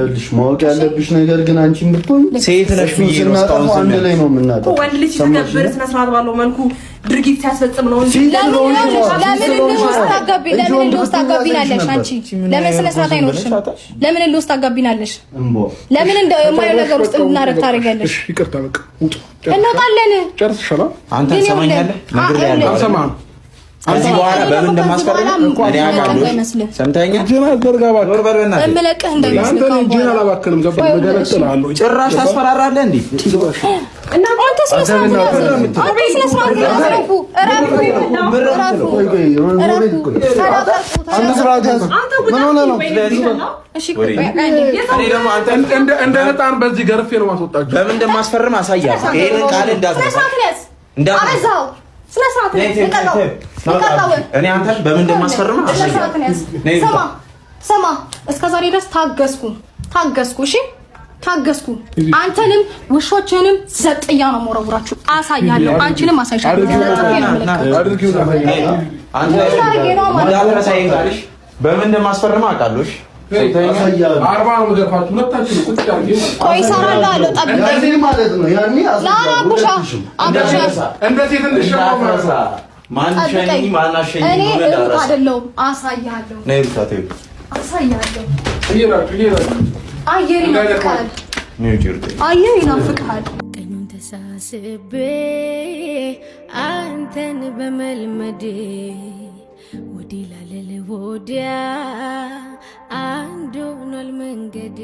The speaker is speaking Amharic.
ልሽ ማወቅ ያለብሽ ነገር ግን አንቺም ብትሆን ሴት ነሽ ብዬ ነው እስካሁን አንድ ላይ ነው የምናውቀው። ወንድ ልጅ ሲከበር ስነ ስርዓት ባለው መልኩ ድርጊት ሲያስፈጽም ነው እንጂ ለምን ልውስጥ አጋቢናለሽ? አንቺ ለምን ስነ ስርዓት አይኖርሽም? ለምን ልውስጥ አጋቢናለሽ? ለምን እንደ የማየው ነገር ውስጥ እንድናረግ ታደርጊያለሽ? ይቅርታ በቃ እንወጣለን። ጨርሰሻል? አንተ ሰማኛለህ? ነገር ያለው አልሰማህም። ከዚህ በኋላ በምን እንደማስፈርም እኔ አውቃለሁ። ሰምተኸኛል? ጀና ዘርጋባ ወርበርና እምለቅህ እንዳይመስልህ ነው። ጀና አላባክልም። ገባህ? መገለጥላለሁ። ጭራሽ ታስፈራራለህ እንዴ? እና አንተ ስለ ስርዓት ነው። አንተ ስለ ስርዓት ነው። ምን ሆነህ ነው? እሺ እኔ ደግሞ አንተ እንደ ህፃን በዚህ ገርፌ ነው ማስወጣችሁ። በምን እንደማስፈርም አሳያለሁ። ይሄንን ቃል እንዳትረሳ አበዛው። ስለ ስርዓት ነው። እኔ አንተን በምን እንደማስፈርም አሳያለሁ። ስማ እስከ ዛሬ ድረስ ታገስኩ። እሺ ታገስኩ። አንተንም ውሾችንም ዘጥያ ነው መረውራችሁ አሳያለሁ። አንቺንም አሳይሻለሁ። በምን እንደማስፈርም አውቃለሁ። አርባ ነው የምገርፋችሁ ሁለታችሁ ነው። ቁጭ አድርጌ ቆይ እሰራለሁ አለው። ጠብቀኝ ማለት ነው። ያኔ አቡሻ እንደዚህ ትንሽ ማንሸኝ ማናሸኝ እኔ አይደለሁም። አሳያለሁ። አሳያለሁ። አየር ይናፍቃል። አየር ይናፍቃል። ቀኑን ተሳስቤ አንተን በመልመዴ ወዲህ ላለለ ወዲያ አንድ ሆኗል መንገዴ።